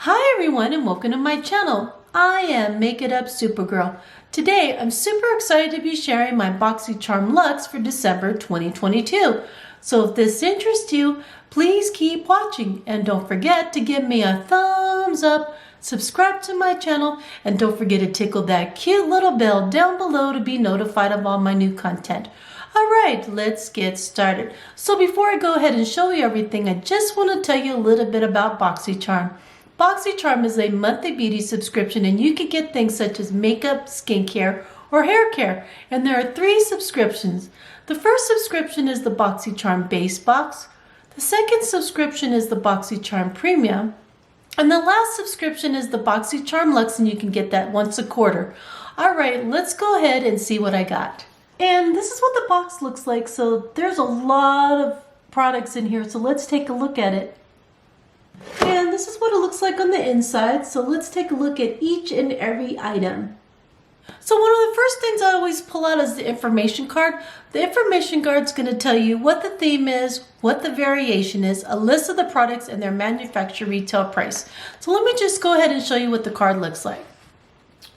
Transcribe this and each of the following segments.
Hi everyone and welcome to my channel. I am Make It Up Supergirl. Today I'm super excited to be sharing my BoxyCharm Luxe for December 2022. So if this interests you, please keep watching and don't forget to give me a thumbs up, subscribe to my channel, and don't forget to tickle that cute little bell down below to be notified of all my new content. Alright, let's get started. So before I go ahead and show you everything, I just want to tell you a little bit about BoxyCharm. BoxyCharm is a monthly beauty subscription and you can get things such as makeup, skincare, or hair care. And there are 3 subscriptions. The first subscription is the BoxyCharm Base Box. The second subscription is the BoxyCharm Premium. And the last subscription is the BoxyCharm Luxe, and you can get that once a quarter. Alright, let's go ahead and see what I got. And this is what the box looks like. So there's a lot of products in here, so let's take a look at it. And this is what it looks like on the inside. So let's take a look at each and every item. So one of the first things I always pull out is the information card. The information card is going to tell you what the theme is, what the variation is, a list of the products, and their manufacturer retail price. So let me just go ahead and show you what the card looks like.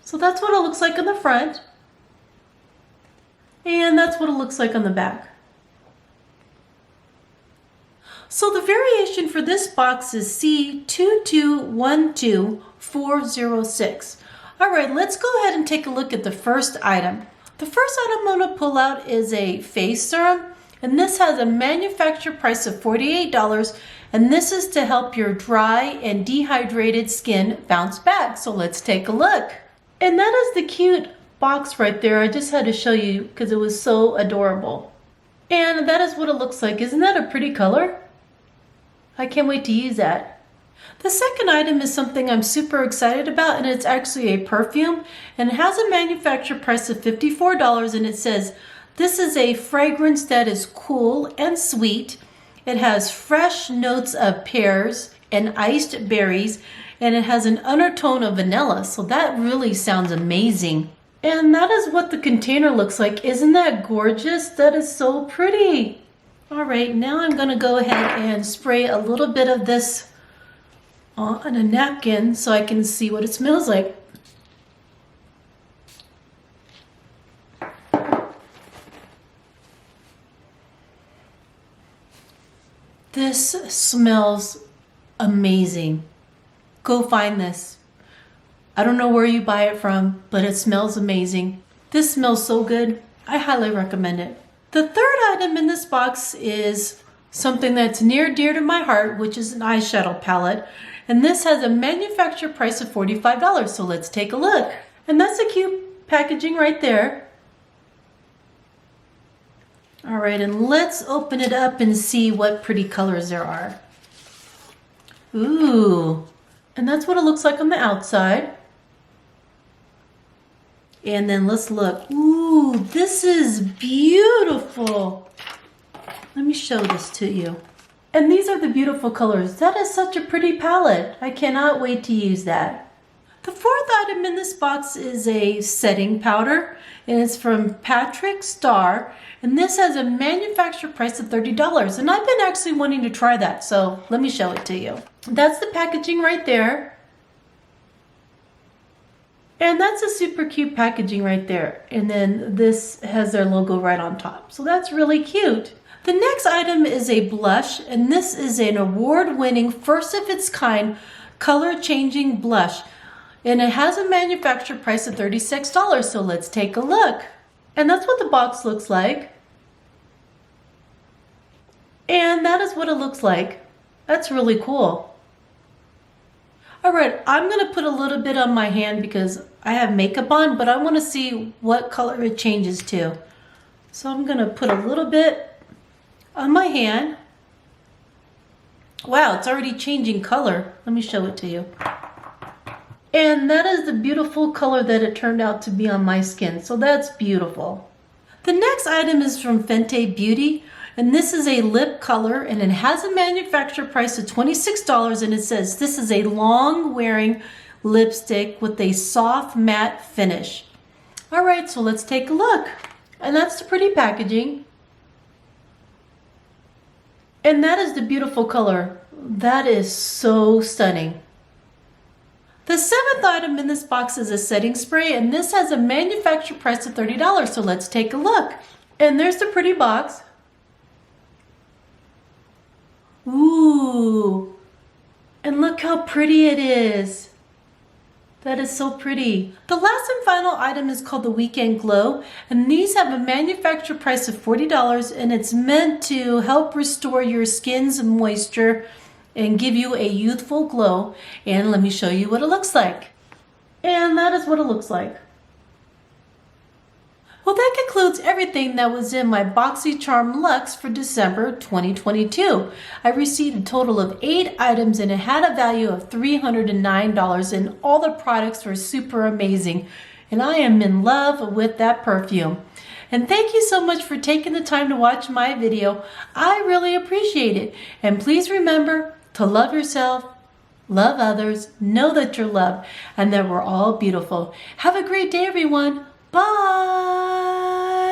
So that's what it looks like on the front. And that's what it looks like on the back. So the variation for this box is C2212406. Alright, let's go ahead and take a look at the first item. The first item I'm going to pull out is a face serum, and this has a manufacturer price of $48, and this is to help your dry and dehydrated skin bounce back. So let's take a look. And that is the cute box right there. I just had to show you because it was so adorable. And that is what it looks like. Isn't that a pretty color? I can't wait to use that. The second item is something I'm super excited about, and it's actually a perfume, and it has a manufacturer price of $54, and it says this is a fragrance that is cool and sweet. It has fresh notes of pears and iced berries, and it has an undertone of vanilla, so that really sounds amazing. And that is what the container looks like. Isn't that gorgeous? That is so pretty. All right, now I'm going to go ahead and spray a little bit of this on a napkin so I can see what it smells like. This smells amazing. Go find this. I don't know where you buy it from, but it smells amazing. This smells so good. I highly recommend it. The third item in this box is something that's near and dear to my heart, which is an eyeshadow palette. And this has a manufacturer price of $45. So let's take a look. And that's a cute packaging right there. All right, and let's open it up and see what pretty colors there are. Ooh, and that's what it looks like on the outside. And then let's look. Ooh, this is beautiful. Let me show this to you. And these are the beautiful colors. That is such a pretty palette. I cannot wait to use that. The fourth item in this box is a setting powder, and it's from Patrick Starr. And this has a manufacturer price of $30. And I've been actually wanting to try that, so let me show it to you. That's the packaging right there. And that's a super cute packaging right there. And then this has their logo right on top. So that's really cute. The next item is a blush, and this is an award-winning, first of its kind, color-changing blush. And it has a manufacturer price of $36. So let's take a look. And that's what the box looks like. And that is what it looks like. That's really cool. All right, I'm going to put a little bit on my hand because I have makeup on, but I want to see what color it changes to. So I'm going to put a little bit on my hand. Wow, it's already changing color. Let me show it to you. And that is the beautiful color that it turned out to be on my skin. So that's beautiful. The next item is from Fenty Beauty. And this is a lip color, and it has a manufacturer price of $26, and it says this is a long wearing lipstick with a soft matte finish. All right, so let's take a look. And that's the pretty packaging. And that is the beautiful color. That is so stunning. The seventh item in this box is a setting spray, and this has a manufacturer price of $30. So let's take a look. And there's the pretty box. Ooh, and look how pretty it is. That is so pretty. The last and final item is called the Weekend Glow, and these have a manufacturer price of $40, and it's meant to help restore your skin's moisture and give you a youthful glow. And let me show you what it looks like. And that is what it looks like. Well, that concludes everything that was in my BoxyCharm Luxe for December 2022. I received a total of 8 items and it had a value of $309, and all the products were super amazing. And I am in love with that perfume. And thank you so much for taking the time to watch my video. I really appreciate it. And please remember to love yourself, love others, know that you're loved, and that we're all beautiful. Have a great day, everyone. Bye.